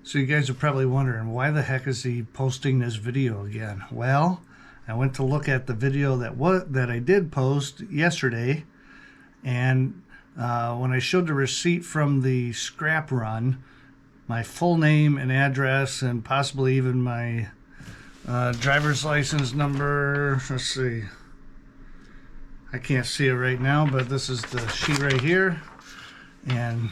So you guys are probably wondering, why the heck is he posting this video again? Well, I went to look at the video that I did post yesterday, and when I showed the receipt from the scrap run, my full name and address, and possibly even my driver's license number. Let's see. I can't see it right now, but this is the sheet right here. And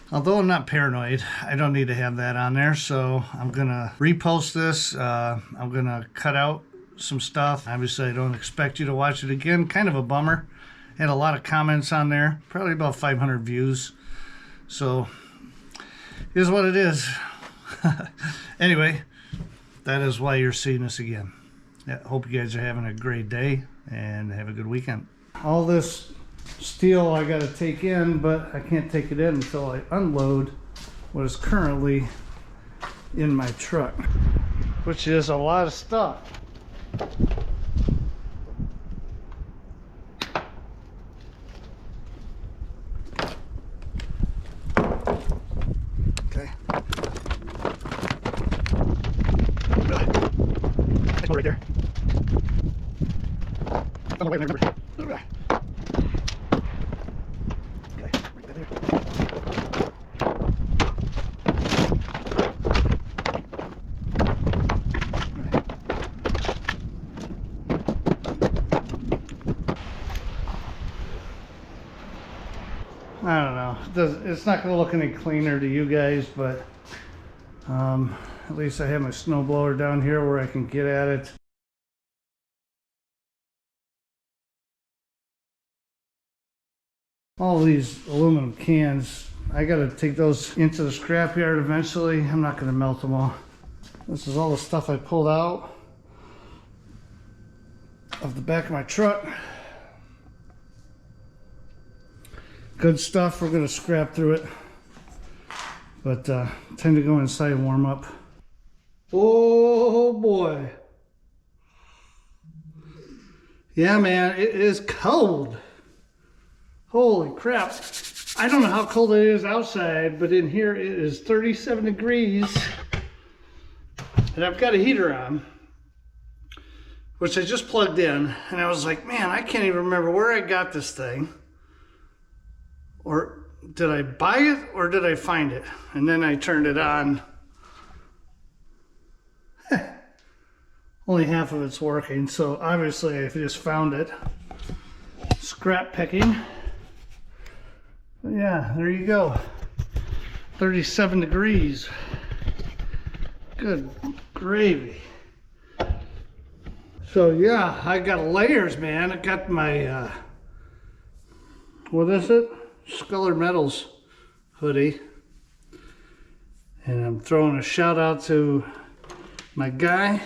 although I'm not paranoid, I don't need to have that on there, so I'm gonna repost this. I'm gonna cut out some stuff. Obviously, I don't expect you to watch it again. Kind of a bummer. Had a lot of comments on there, probably about 500 views. So, here's what it is. Anyway, that is why you're seeing this again. Yeah, hope you guys are having a great day and have a good weekend. All this steel I got to take in, but I can't take it in until I unload what is currently in my truck, which is a lot of stuff. Okay. Nice one right there. Oh, wait, remember. I don't know. It's not going to look any cleaner to you guys, but at least I have my snowblower down here where I can get at it. All these aluminum cans, I got to take those into the scrapyard eventually. I'm not going to melt them all. This is all the stuff I pulled out of the back of my truck. Good stuff. We're going to scrap through it, but time to go inside and warm up. Oh boy. Yeah, man, it is cold. Holy crap. I don't know how cold it is outside, but in here it is 37 degrees. And I've got a heater on, which I just plugged in, and I was like, man, I can't even remember where I got this thing. Or did I buy it or did I find it? And then I turned it on. Only half of it's working, so obviously I just found it. Scrap picking. But yeah, there you go. 37 degrees. Good gravy. So yeah, I got layers, man. I got my, what is it? Sculler Metals hoodie, and I'm throwing a shout out to my guy,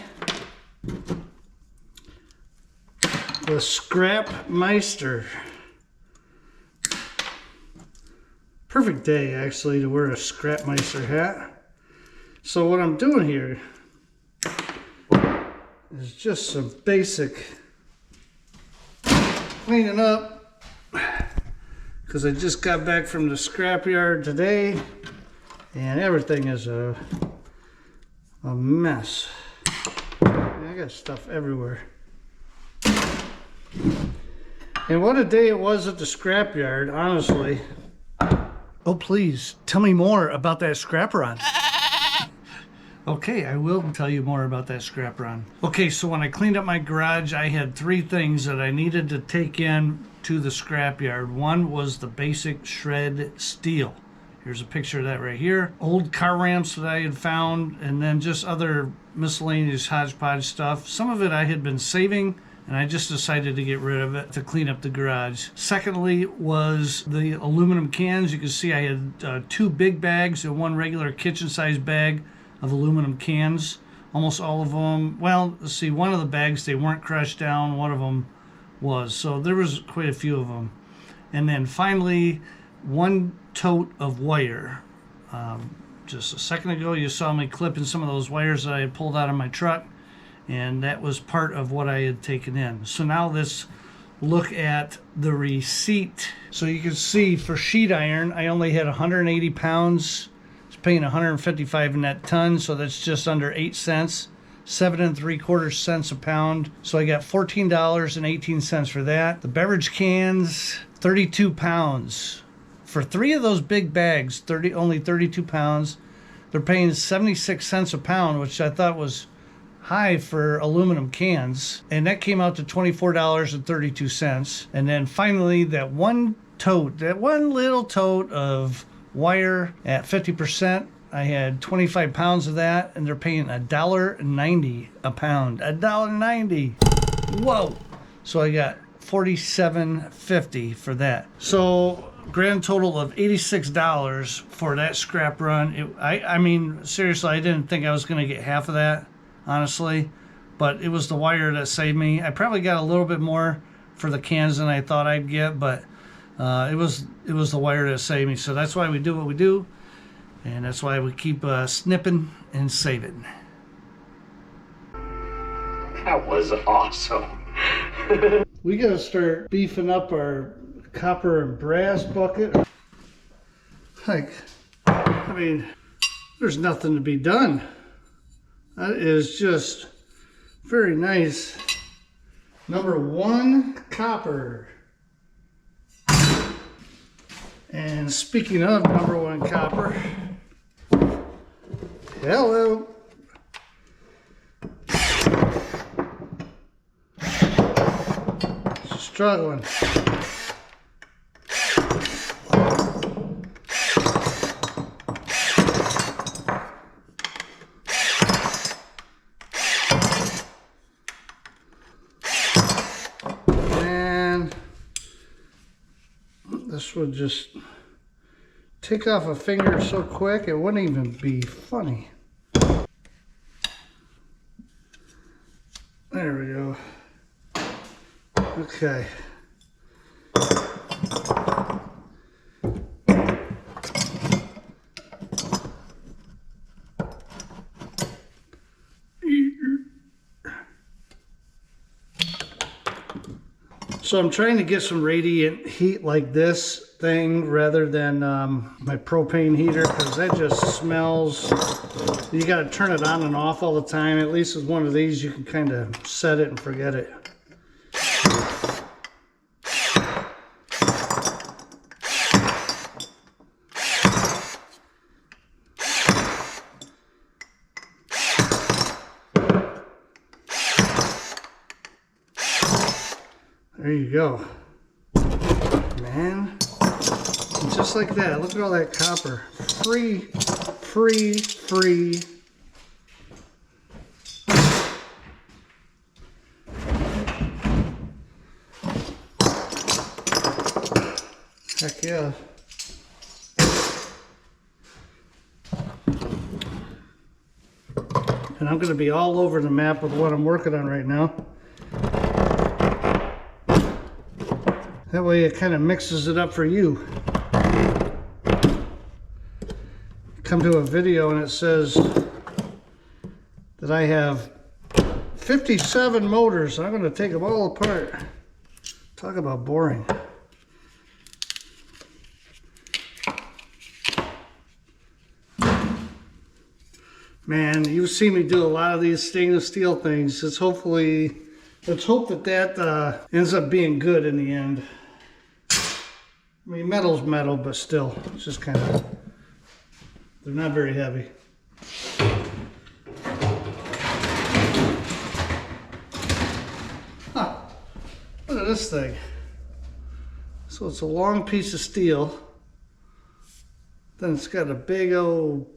the Scrap Meister. Perfect day actually to wear a Scrap Meister hat. So what I'm doing here is just some basic cleaning up, because I just got back from the scrapyard today and everything is a mess. I got stuff everywhere. And what a day it was at the scrapyard, honestly. Oh, please tell me more about that scrap run. Okay, I will tell you more about that scrap run. Okay, so when I cleaned up my garage, I had 3 things that I needed to take in to the scrapyard. One was the basic shred steel. Here's a picture of that right here. Old car ramps that I had found, and then just other miscellaneous hodgepodge stuff. Some of it I had been saving, and I just decided to get rid of it to clean up the garage. Secondly was the aluminum cans. You can see I had 2 big bags and 1 regular kitchen-sized bag of aluminum cans. Almost all of them, well, let's see, one of the bags, they weren't crushed down, one of them was. So there was quite a few of them. And then finally, 1 tote of wire. Just a second ago, you saw me clipping some of those wires that I had pulled out of my truck, and that was part of what I had taken in. So now let's look at the receipt. So you can see for sheet iron, I only had 180 pounds. It's paying 155 net ton, so that's just under 8 cents. 7 3/4 cents a pound. So I got $14.18 for that. The beverage cans, 32 pounds. For 3 of those big bags, only 32 pounds. They're paying 76 cents a pound, which I thought was high for aluminum cans. And that came out to $24.32. And then finally, that one little tote of wire at 50%. I had 25 pounds of that, and they're paying $1.90 a pound. $1.90. Whoa! So I got $47.50 for that. So grand total of $86 for that scrap run. I mean, seriously, I didn't think I was going to get half of that, honestly, but it was the wire that saved me. I probably got a little bit more for the cans than I thought I'd get, but it was the wire that saved me. So that's why we do what we do. And that's why we keep snipping and saving. That was awesome. We gotta start beefing up our copper and brass bucket. Like, I mean, there's nothing to be done. That is just very nice. Number 1, copper. And speaking of number 1 copper, hello. Struggling. And this would just take off a finger so quick it wouldn't even be funny. There we go. Okay. So I'm trying to get some radiant heat like this thing rather than my propane heater, because that just smells. You got to turn it on and off all the time. At least with one of these you can kind of set it and forget it. There you go, man. And just like that, look at all that copper. Free, free, free. Heck yeah. And I'm going to be all over the map with what I'm working on right now. That way it kind of mixes it up for you. Come to a video and it says that I have 57 motors. I'm going to take them all apart. Talk about boring. Man, you've seen me do a lot of these stainless steel things. Let's hope that ends up being good in the end. I mean, metal's metal, but still, it's just kind of, they're not very heavy. Huh, look at this thing. So it's a long piece of steel. Then it's got a big old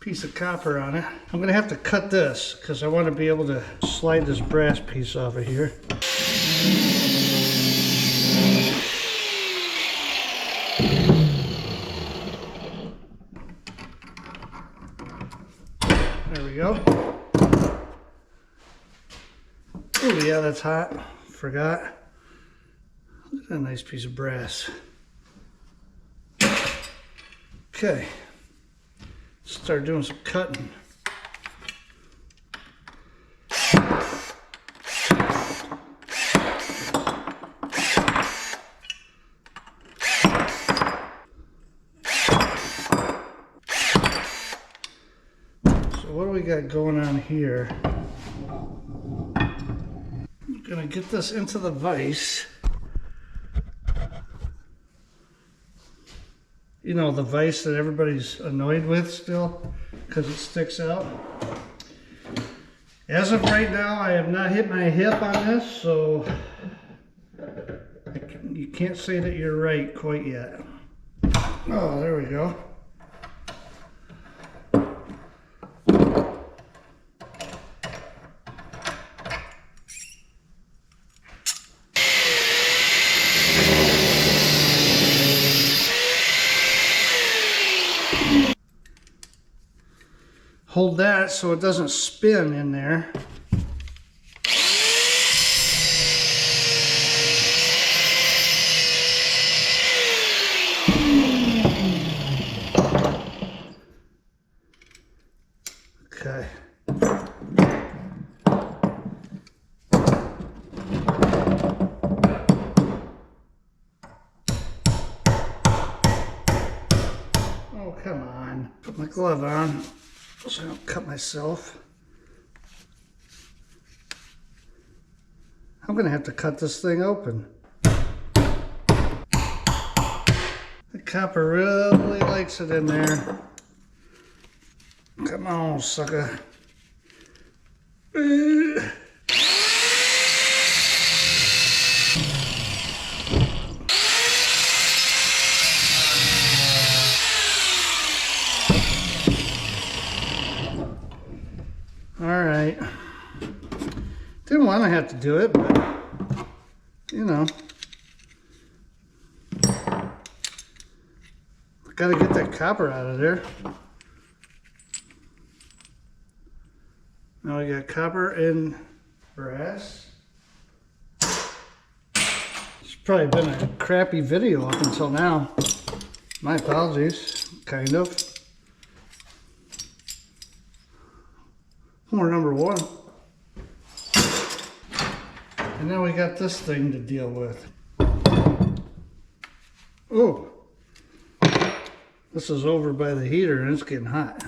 piece of copper on it. I'm gonna have to cut this because I want to be able to slide this brass piece off of here. There we go. Oh yeah, that's hot. Forgot. Look at that nice piece of brass. Okay. Start doing some cutting. what do we got going on here? I'm gonna get this into the vise. You know, the vise that everybody's annoyed with still because it sticks out. As of right now, I have not hit my hip on this, so you can't say that you're right quite yet. Oh, there we go. Hold that so it doesn't spin in there. Okay. Oh, come on. Put my glove on so I don't cut myself. I'm gonna have to cut this thing open. The copper really likes it in there. Come on, sucker. All right. Didn't want to have to do it, but you know. Gotta get that copper out of there. Now we got copper and brass. It's probably been a crappy video up until now. My apologies, kind of. More number one. And now we got this thing to deal with. Oh, this is over by the heater and it's getting hot.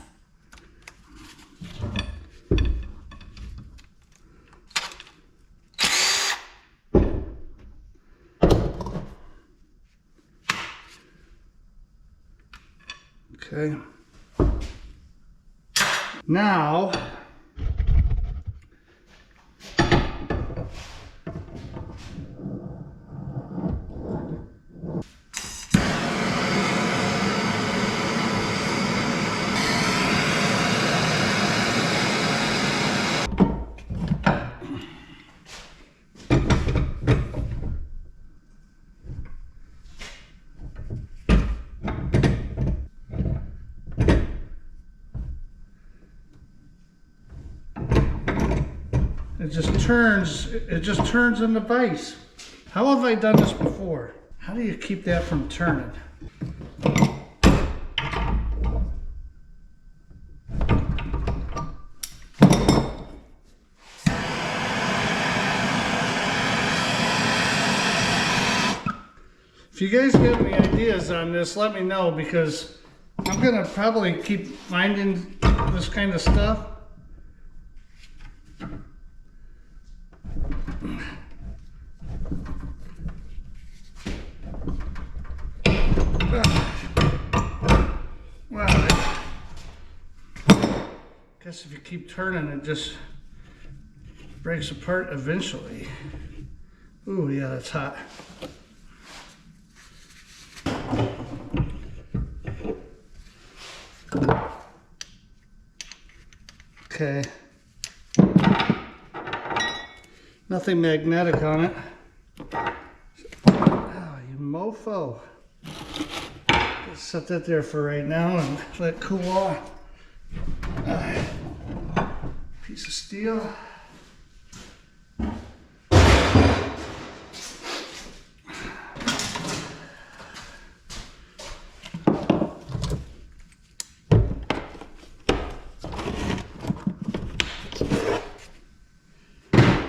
Okay. Now, it just turns in the vise. How have I done this before? How do you keep that from turning? If you guys have any ideas on this, let me know, because I'm gonna probably keep finding this kind of stuff. Well, I guess if you keep turning, it just breaks apart eventually. Ooh, yeah, that's hot. Okay. Nothing magnetic on it. Oh, you mofo. Just set that there for right now and let it cool off. Piece of steel.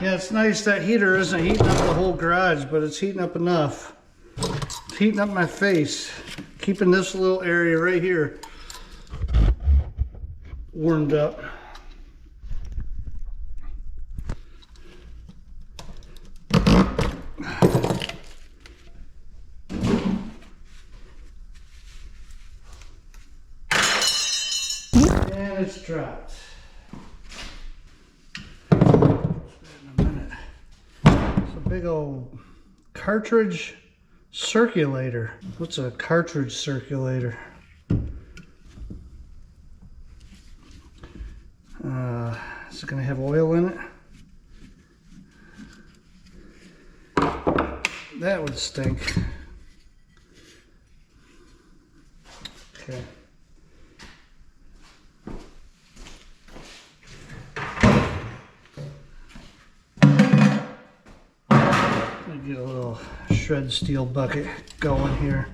Yeah, it's nice that heater isn't heating up the whole garage, but it's heating up enough. It's heating up my face, keeping this little area right here warmed up. And it's dropped. In a minute. It's a big old cartridge circulator. What's a cartridge circulator? Is it going to have oil in it? That would stink. Okay. Get a little shred steel bucket going here.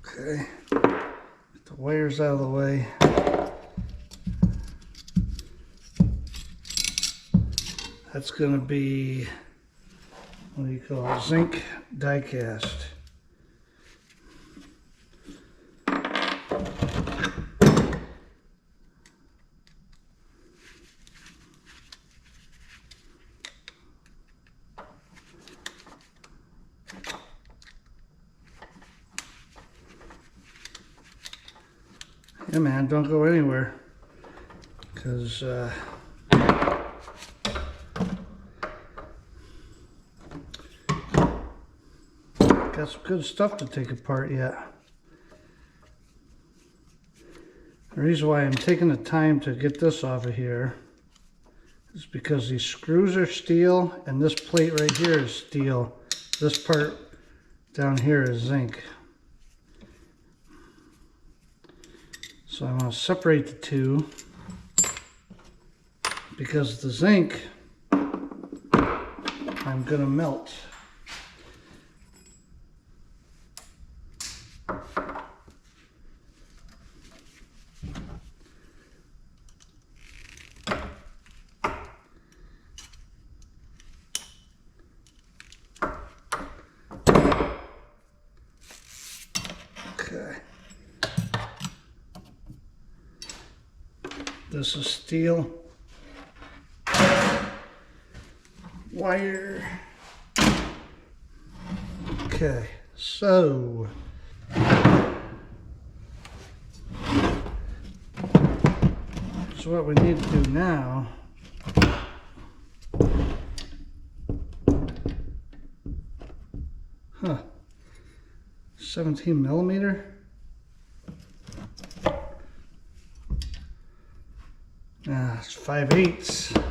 Okay, get the wires out of the way. That's going to be, what do you call it, zinc die cast. Yeah, man, don't go anywhere, because got some good stuff to take apart yet. The reason why I'm taking the time to get this off of here is because these screws are steel and this plate right here is steel. This part down here is zinc. So I'm going to separate the two because the zinc I'm going to melt. Okay. This is steel wire. Okay, so what we need to do now huh, 17 millimeter. Ah, it's 5/8.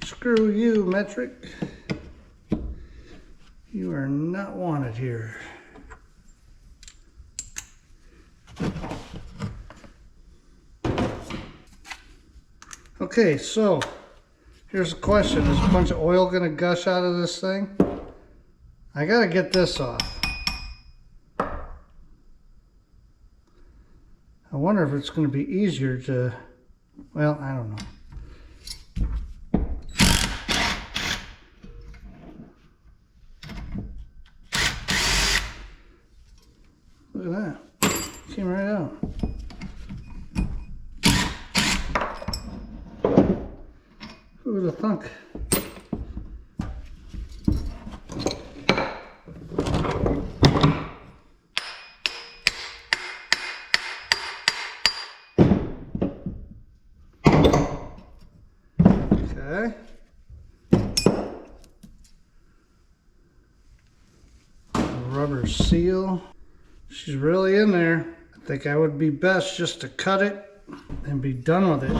Screw you, metric. You are not wanted here. Okay, so here's the question. Is a bunch of oil going to gush out of this thing? I got to get this off. I wonder if it's going to be easier to, well, I don't know. Look at that. Came right out. Who would have thunk? Okay. Rubber seal. She's really in there. I think I would be best just to cut it and be done with it.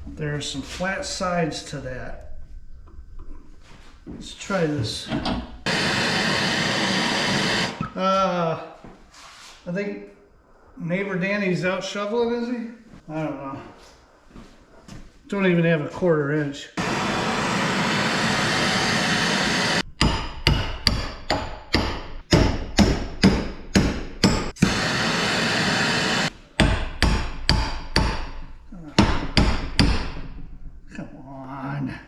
There are some flat sides to that. Let's try this. I think neighbor Danny's out shoveling, is he? I don't know. Don't even have a 1/4 inch. Come on.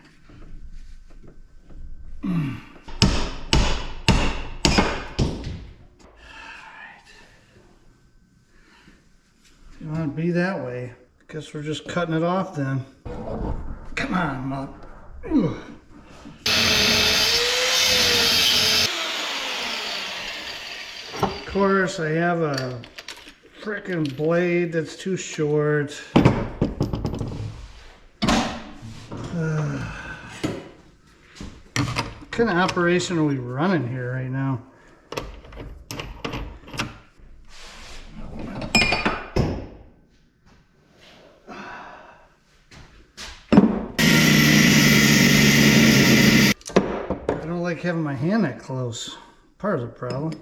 You want to be that way? Guess we're just cutting it off then. Come Come on, mother. Ugh. Of course, I have a frickin' blade that's too short. What kind of operation are we running here right now? I don't like having my hand that close. Part of the problem.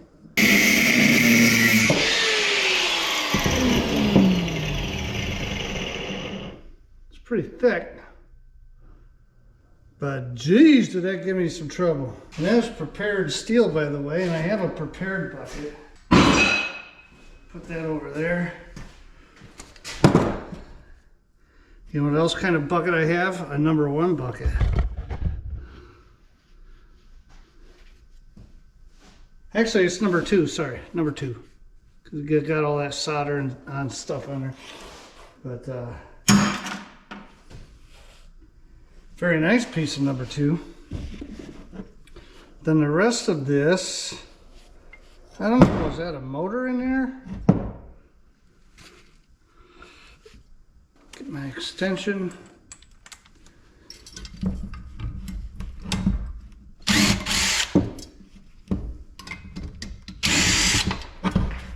It's pretty thick. But geez, did that give me some trouble. And that's prepared steel, by the way, and I have a prepared bucket. Put that over there. You know what else kind of bucket I have? A #1 bucket. Actually, it's #2, sorry, #2. Because it got all that solder and on stuff on there. But, very nice piece of #2. Then the rest of this, I don't know, is that a motor in there? Get my extension.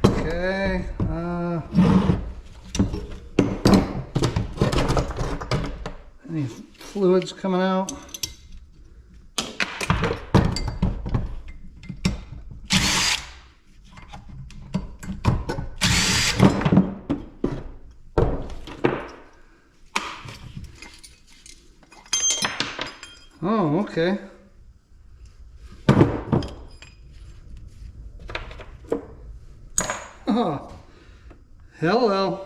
Okay, any fluids coming out? Oh, okay. Oh, hello.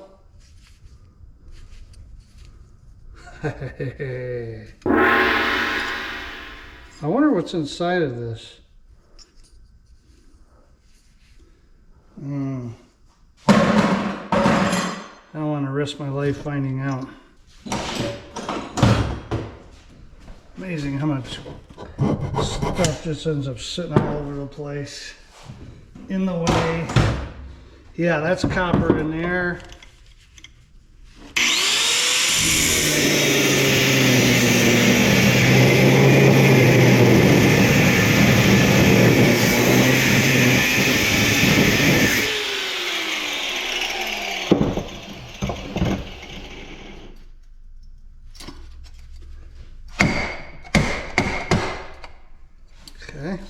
I wonder what's inside of this. I don't want to risk my life finding out. Amazing how much stuff just ends up sitting all over the place. In the way. Yeah, that's copper in there. Okay.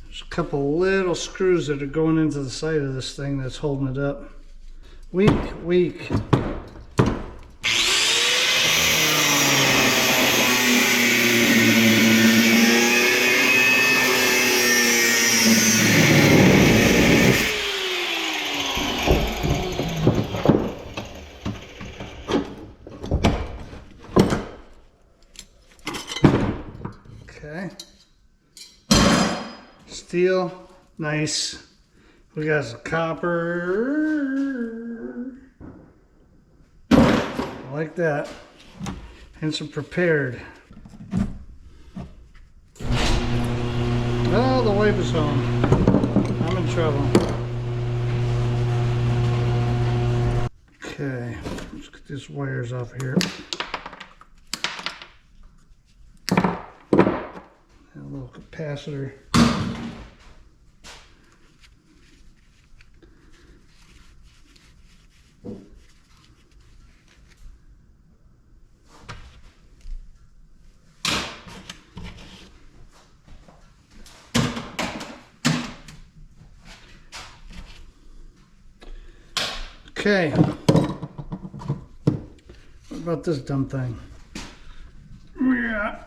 There's a couple little screws that are going into the side of this thing that's holding it up. Weak. Okay. Steel, nice. We got some copper. I like that. And some prepared. Oh, the wife is home. I'm in trouble. Okay, let's get these wires off here. A little capacitor. Okay. What about this dumb thing? Yeah.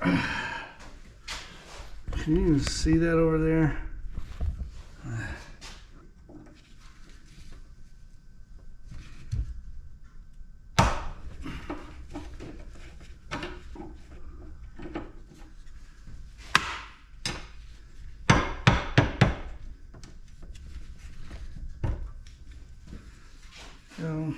Can you even see that over there? So,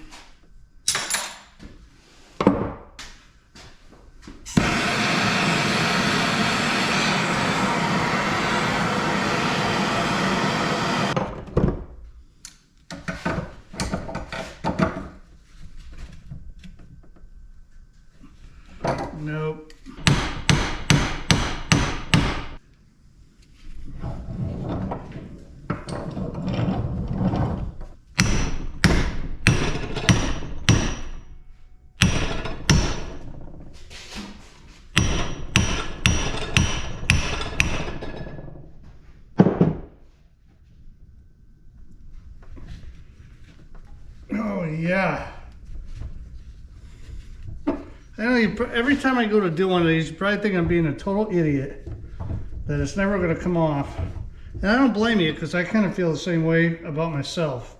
Yeah. I know every time I go to do one of these, you probably think I'm being a total idiot. That it's never going to come off. And I don't blame you, because I kind of feel the same way about myself.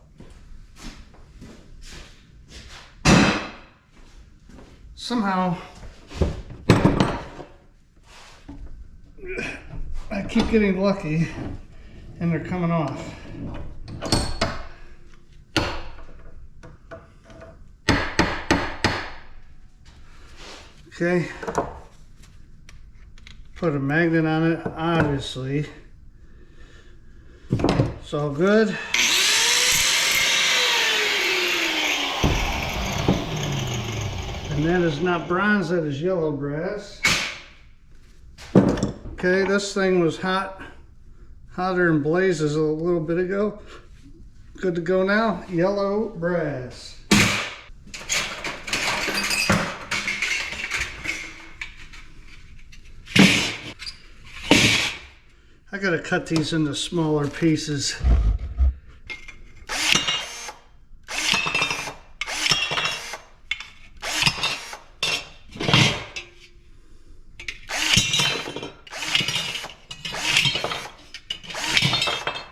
Somehow, I keep getting lucky, and they're coming off. Okay, put a magnet on it, obviously. It's all good. And that is not bronze, that is yellow brass. Okay, this thing was hotter than blazes a little bit ago. Good to go now, yellow brass. I gotta cut these into smaller pieces.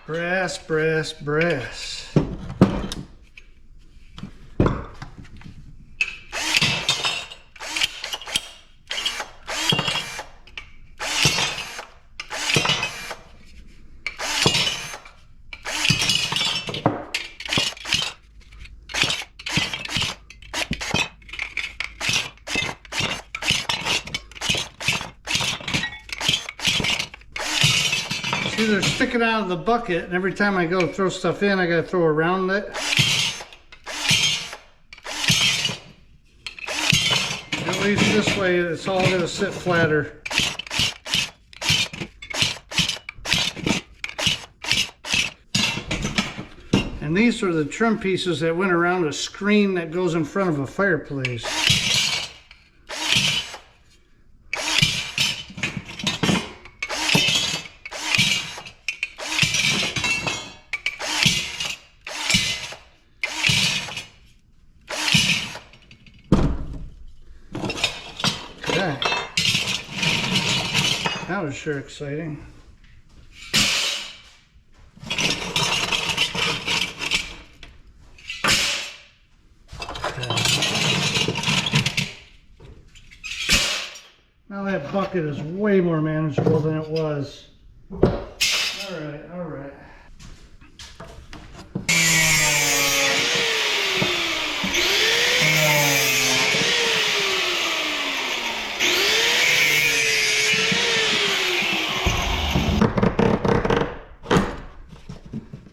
Brass, brass, brass. They're sticking out of the bucket, and every time I go throw stuff in, I gotta throw around it. At least this way, it's all gonna sit flatter. And these are the trim pieces that went around a screen that goes in front of a fireplace. That was sure exciting. Now that bucket is way more manageable than it was. All right, all right.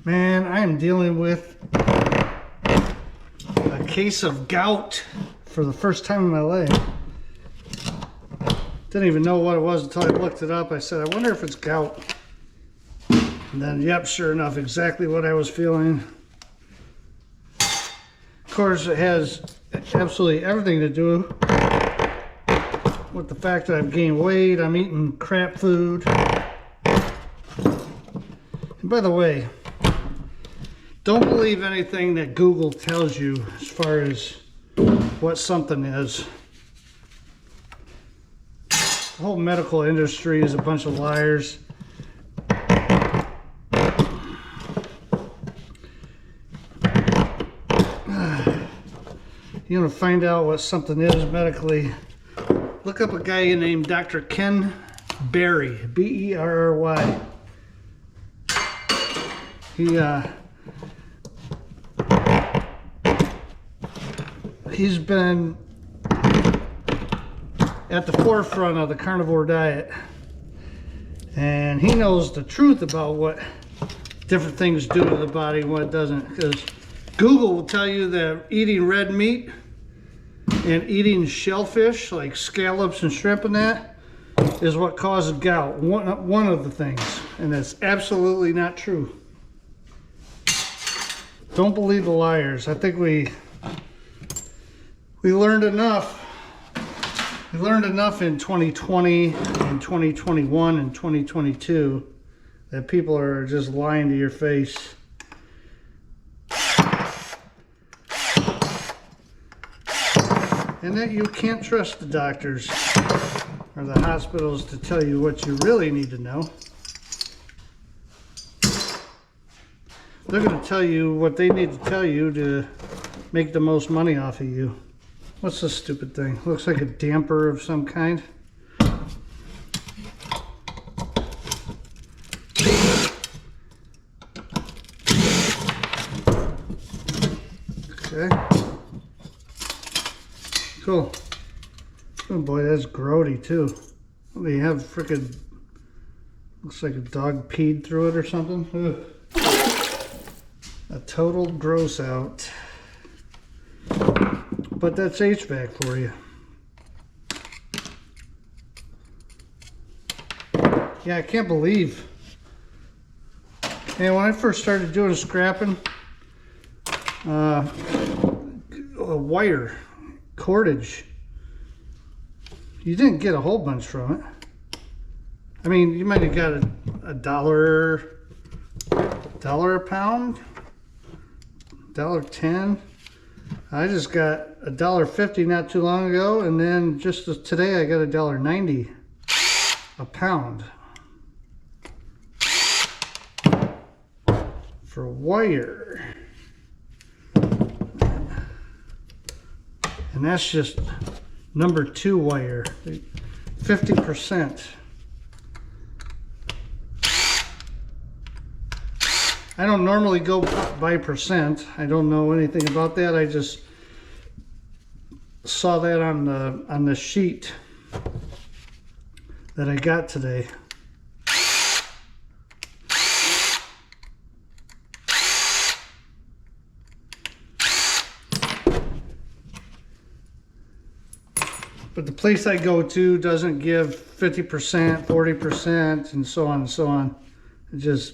Man, I am dealing with a case of gout for the first time in my life. Didn't even know what it was until I looked it up. I said, I wonder if it's gout. And then, yep, sure enough, exactly what I was feeling. Of course, it has absolutely everything to do with the fact that I've gained weight, I'm eating crap food. And by the way, don't believe anything that Google tells you as far as what something is. The whole medical industry is a bunch of liars. You want to find out what something is medically, look up a guy named Dr. Ken Berry, B-E-R-R-Y. He's been at the forefront of the carnivore diet, and he knows the truth about what different things do to the body and what it doesn't, because Google will tell you that eating red meat and eating shellfish like scallops and shrimp and that is what causes gout, one of the things, and that's absolutely not true. Don't believe the liars. I think we learned enough. We learned enough in 2020 and 2021 and 2022 that people are just lying to your face. And that you can't trust the doctors or the hospitals to tell you what you really need to know. They're going to tell you what they need to tell you to make the most money off of you. What's this stupid thing? Looks like a damper of some kind. Okay. Cool. Oh boy, that's grody too. They have frickin', looks like a dog peed through it or something. Ugh. A total gross out. But that's HVAC for you. Yeah, I can't believe. And when I first started doing scrapping, a wire cordage, you didn't get a whole bunch from it. I mean, you might have got a dollar a pound, $1.10. I just got $1.50 not too long ago, and then just today I got $1.90 a pound for wire. And that's just number 2 wire, 50%. I don't normally go by percent. I don't know anything about that. I just saw that on the sheet that I got today. But the place I go to doesn't give 50%, 40%, and so on and so on. It just,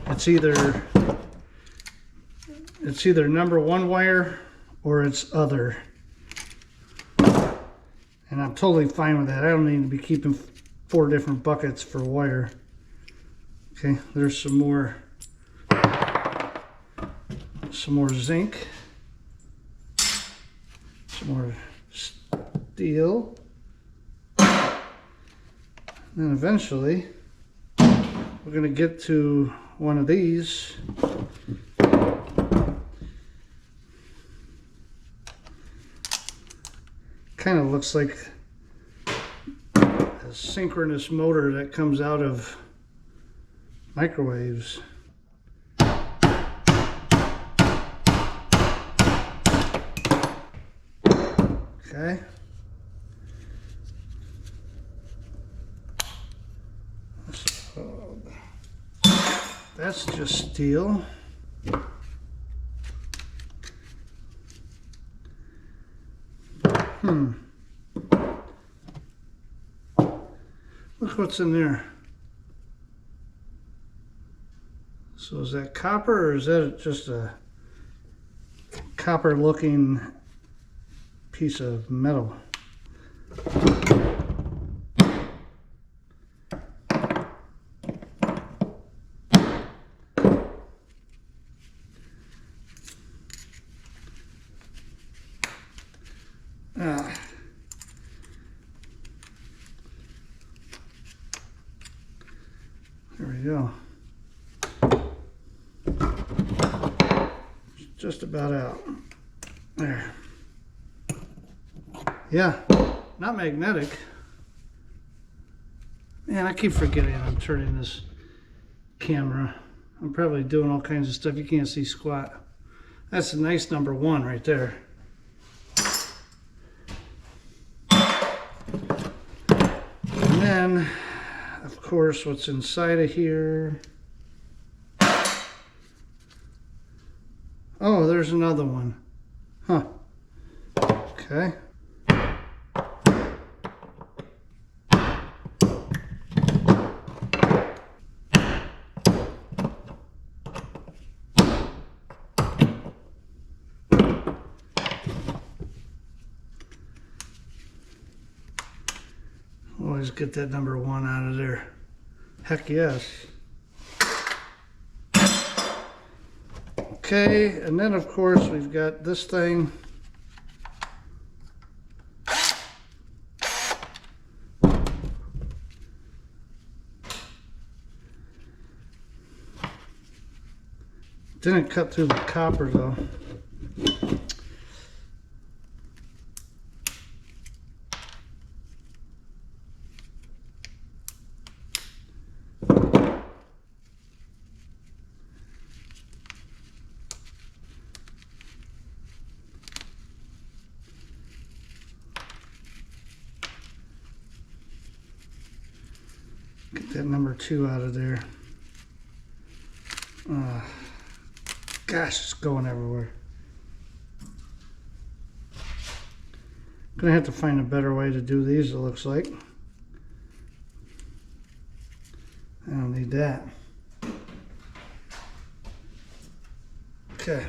it's either number 1 wire or it's other. And I'm totally fine with that. I don't need to be keeping 4 different buckets for wire. Okay, there's some more zinc. Some more steel. And then eventually we're going to get to one of these. Kind of looks like a synchronous motor that comes out of microwaves. Okay. So that's just steel. Look what's in there. So is that copper, or is that just a copper looking piece of metal? There we go. Just about out. There. Yeah, not magnetic. Man, I keep forgetting I'm turning this camera. I'm probably doing all kinds of stuff. You can't see squat. That's a nice number 1 right there. And then, of course, what's inside of here. Oh, there's another one. Huh. Okay. Always get that number 1 out of there. Heck yes. Okay, and then of course we've got this thing. Didn't cut through the copper though. Get that number 2 out of there. Gosh, it's going everywhere. Gonna have to find a better way to do these, it looks like. I don't need that. Okay.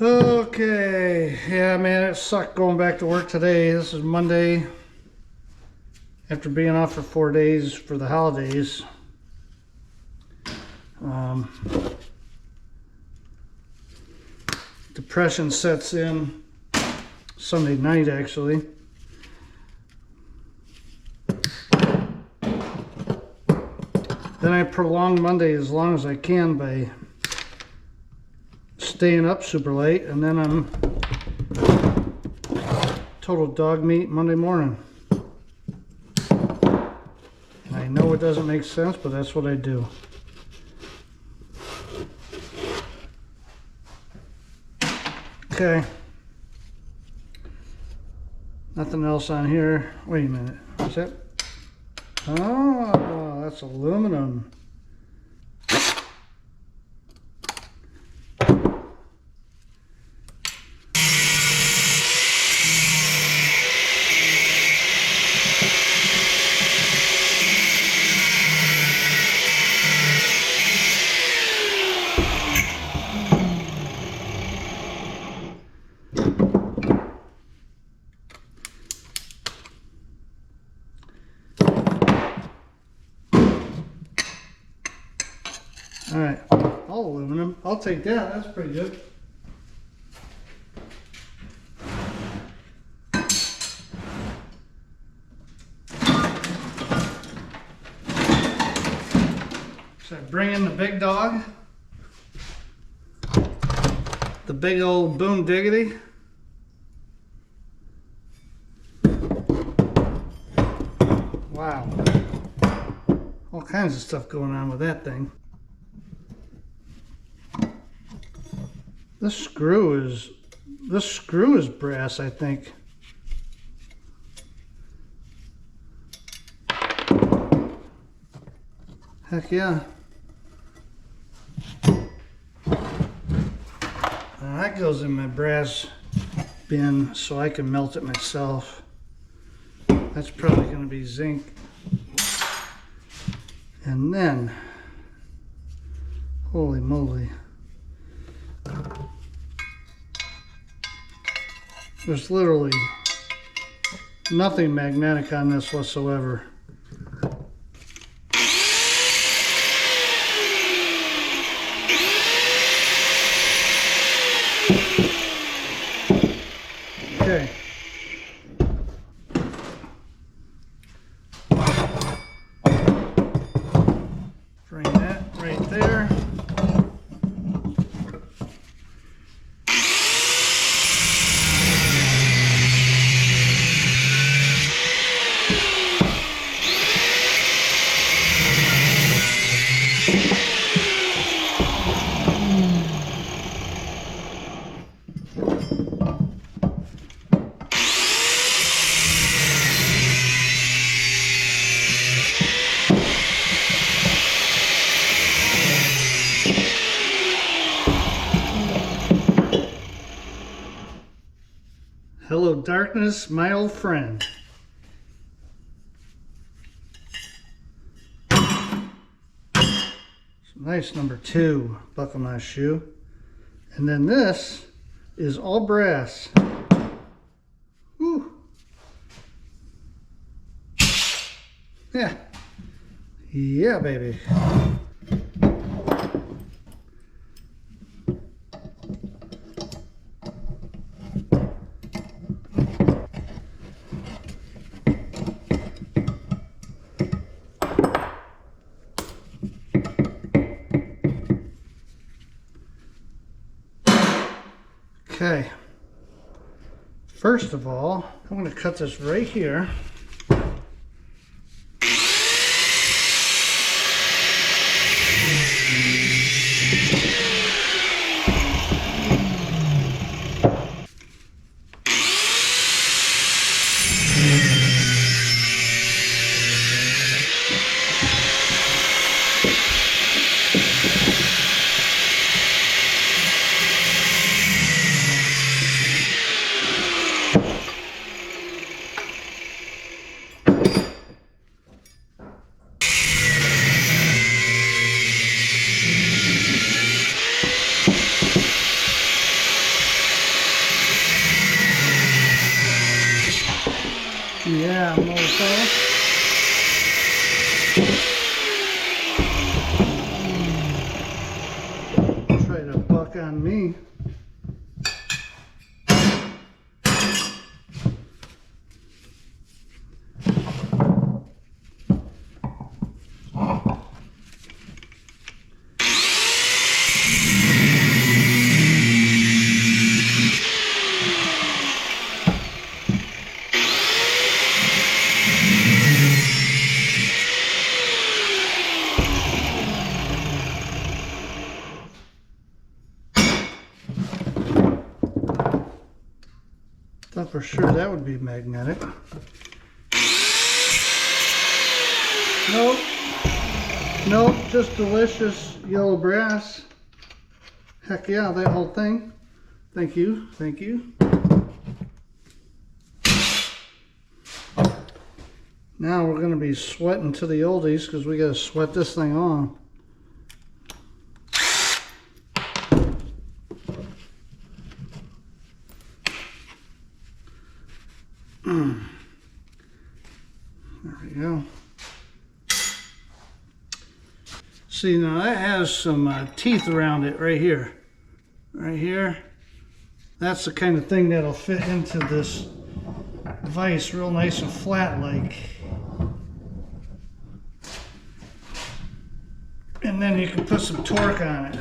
Okay, yeah, man, it sucked going back to work today. This is Monday. After being off for 4 days for the holidays. Depression sets in Sunday night, actually. Then I prolong Monday as long as I can by staying up super late, and then I'm total dog meat Monday morning. And I know it doesn't make sense, but that's what I do. Okay. Nothing else on here. Wait a minute. What's that? Oh, that's aluminum. All right, all aluminum. I'll take that. That's pretty good. Should I bring in the big dog? The big old Boom Diggity? Wow. All kinds of stuff going on with that thing. This screw is brass, I think. Heck yeah. That goes in my brass bin so I can melt it myself. That's probably going to be zinc. And then, holy moly. There's literally nothing magnetic on this whatsoever. Okay. Bring that right there. Hello, darkness, my old friend. Nice number 2, buckle my shoe. And then this is all brass. Woo. Yeah. Yeah, baby. Okay. First of all, I'm going to cut this right here. Yeah, mofo. Try to buck on me. Thought for sure that would be magnetic. Nope. Nope, just delicious yellow brass. Heck yeah, that whole thing. Thank you, thank you. Now we're going to be sweating to the oldies because we got to sweat this thing on. There we go. See, now that has some teeth around it right here. Right here. That's the kind of thing that'll fit into this vise real nice and flat like. And then you can put some torque on it.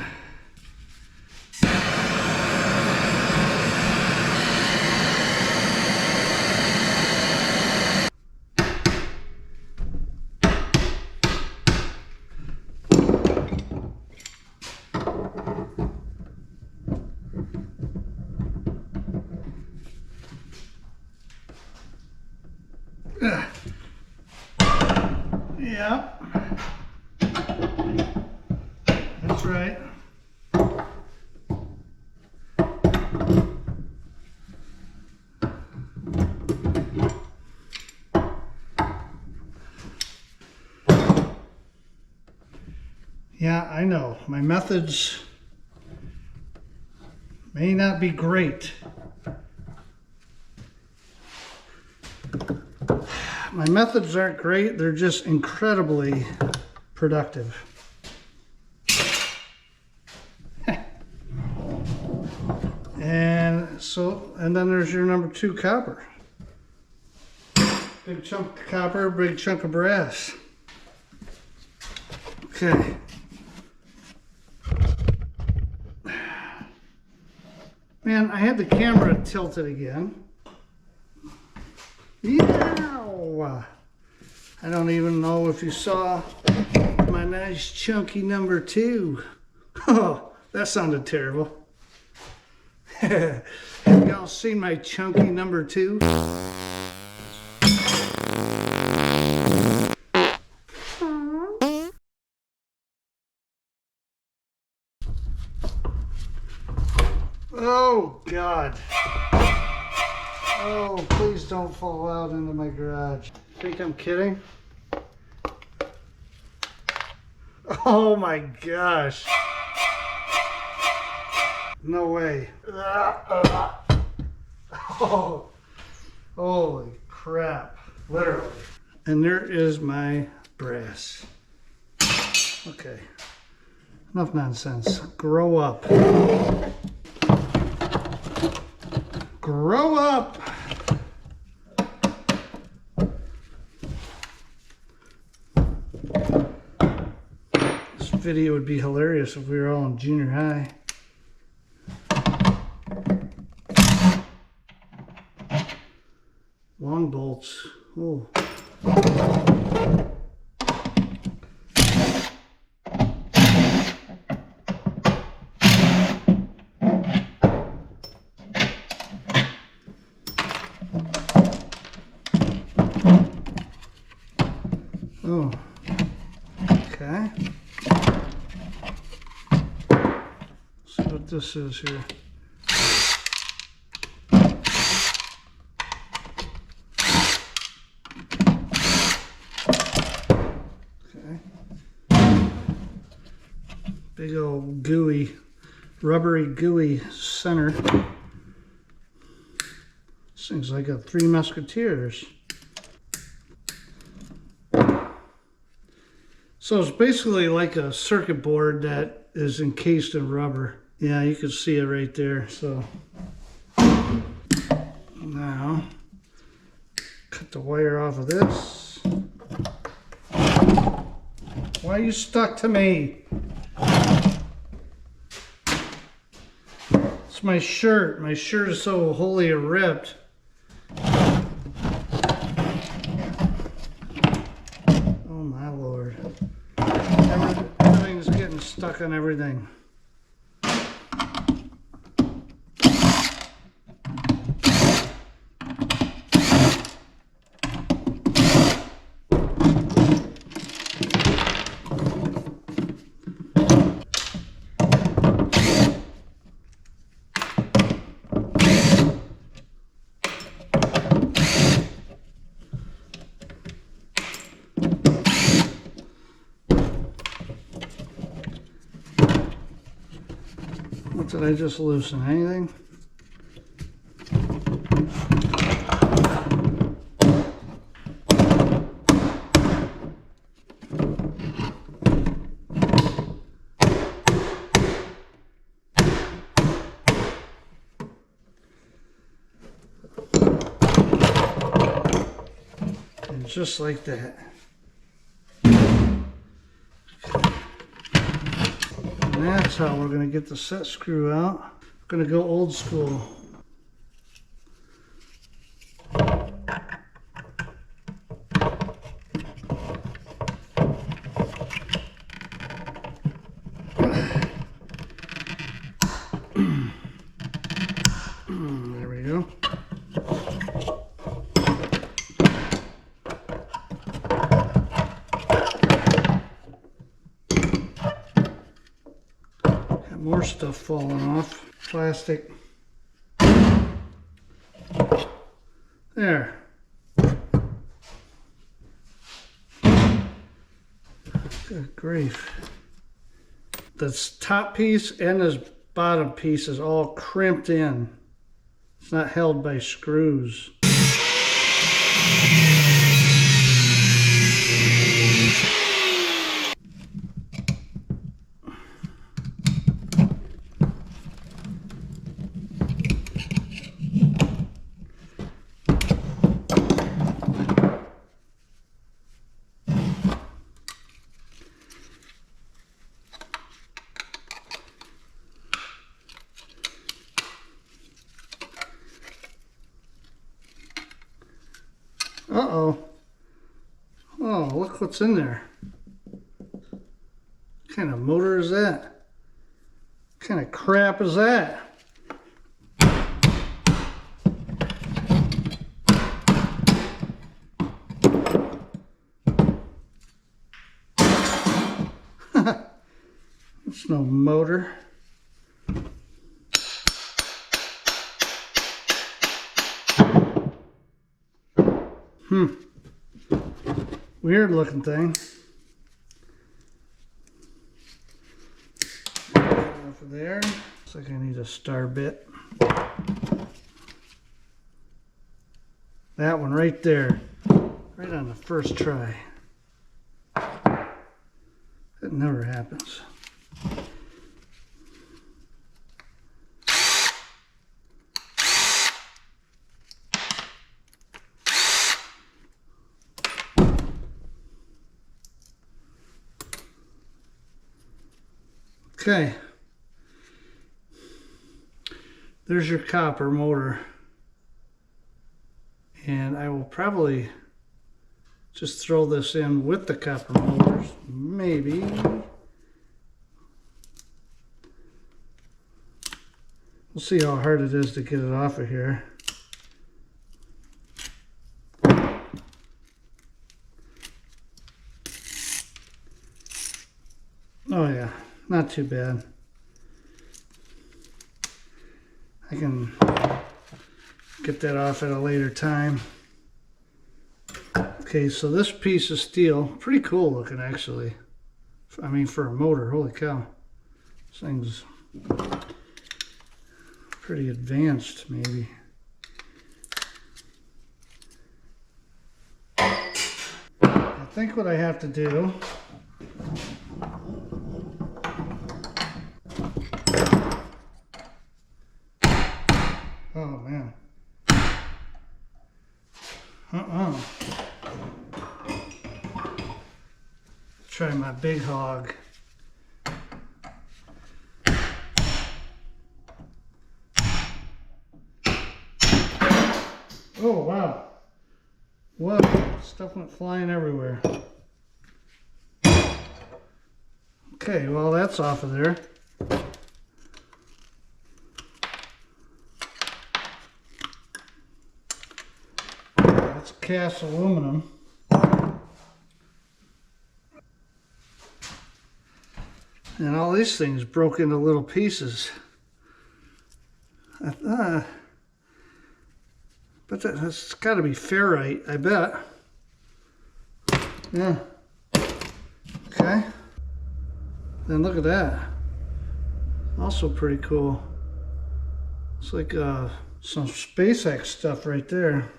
Yeah, that's right. Yeah, I know. My methods may not be great. My methods aren't great, they're just incredibly productive. And then there's your number 2 copper. Big chunk of copper, big chunk of brass. Okay. Man, I had the camera tilted again. Yeah. I don't even know if you saw my nice chunky number 2. Oh, that sounded terrible. Have y'all seen my chunky number 2? Oh, God. Oh, please don't fall out into my garage. Think I'm kidding? Oh my gosh. No way. Oh, holy crap. Literally. And there is my brass. Okay. Enough nonsense. Grow up. Grow up. This video would be hilarious if we were all in junior high. Long bolts. Oh. Oh. Okay. Let's see what this is here. Big old gooey, rubbery gooey center. This thing's like a Three Musketeers. So it's basically like a circuit board that is encased in rubber. Yeah, you can see it right there. So now, cut the wire off of this. Why are you stuck to me? It's my shirt. My shirt is so wholly ripped. Oh my Lord. Everything's getting stuck on everything. What did I just loosen? Anything? And just like that. And that's how we're going to get the set screw out. We're going to go old school. There we go. More stuff falling off. Plastic. There. Good grief. This top piece and this bottom piece is all crimped in. It's not held by screws. Uh-oh. Oh, look what's in there. What kind of motor is that? What kind of crap is that? It's no motor. Weird looking thing. Off of there. Looks like I need a star bit. That one right there. Right on the first try. That never happens. Okay, there's your copper motor, And I will probably just throw this in with the copper motors, maybe. We'll see how hard it is to get it off of here. Oh yeah, not too bad. I can get that off at a later time. Okay, so this piece of steel, pretty cool looking actually. I mean, for a motor, holy cow. This thing's pretty advanced, maybe. I think what I have to do oh man. Try my big hog. Oh wow. Whoa, stuff went flying everywhere. Okay, well that's off of there. That's cast aluminum. And all these things broke into little pieces. But that's got to be ferrite, I bet. Yeah. Okay. Then look at that. Also pretty cool. It's like some SpaceX stuff right there.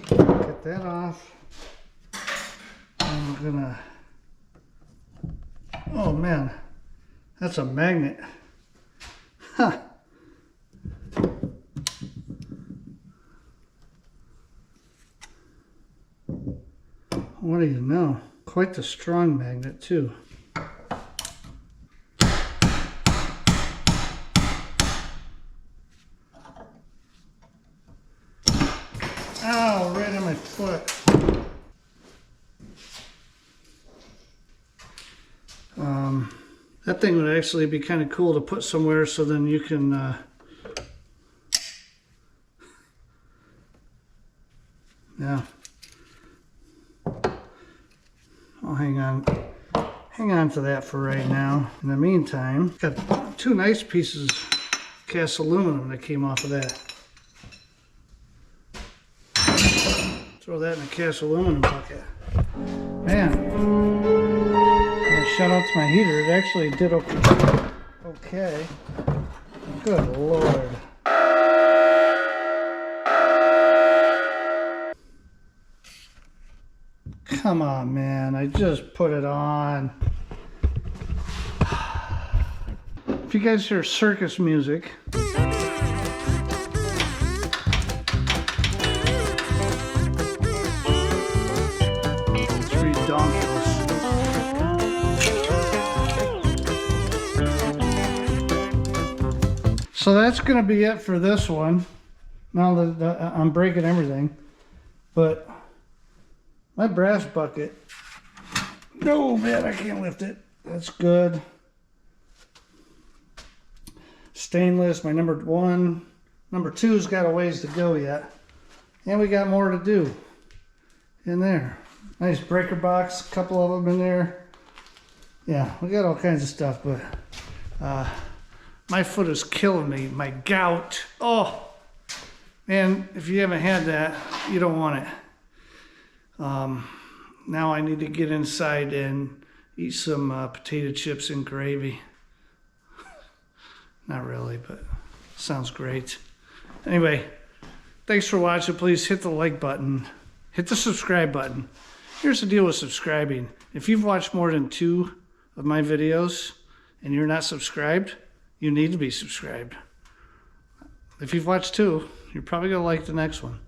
Get that off. And we're gonna, oh man, that's a magnet. Huh. What do you know? Quite the strong magnet too. Ow, right on my foot. That thing would actually be kind of cool to put somewhere so then you can yeah. I'll hang on to that for right now. In the meantime, got two nice pieces of cast aluminum that came off of that. Throw that in the cast aluminum bucket. Man. Shout out to my heater. It actually did okay. Good Lord. Come on, man. I just put it on. If you guys hear circus music, it's redonkulous. So that's going to be it for this one. Now that I'm breaking everything. But my brass bucket. No, man, I can't lift it. That's good. Stainless, my number one. Number two's got a ways to go yet. And we got more to do in there. Nice breaker box, a couple of them in there. Yeah, we got all kinds of stuff, but my foot is killing me. My gout. Oh, man, if you haven't had that, you don't want it. Now I need to get inside and eat some potato chips and gravy. Not really, but sounds great. Anyway, thanks for watching. Please hit the like button. Hit the subscribe button. Here's the deal with subscribing. If you've watched more than 2 of my videos and you're not subscribed, you need to be subscribed. If you've watched 2, you're probably going to like the next one.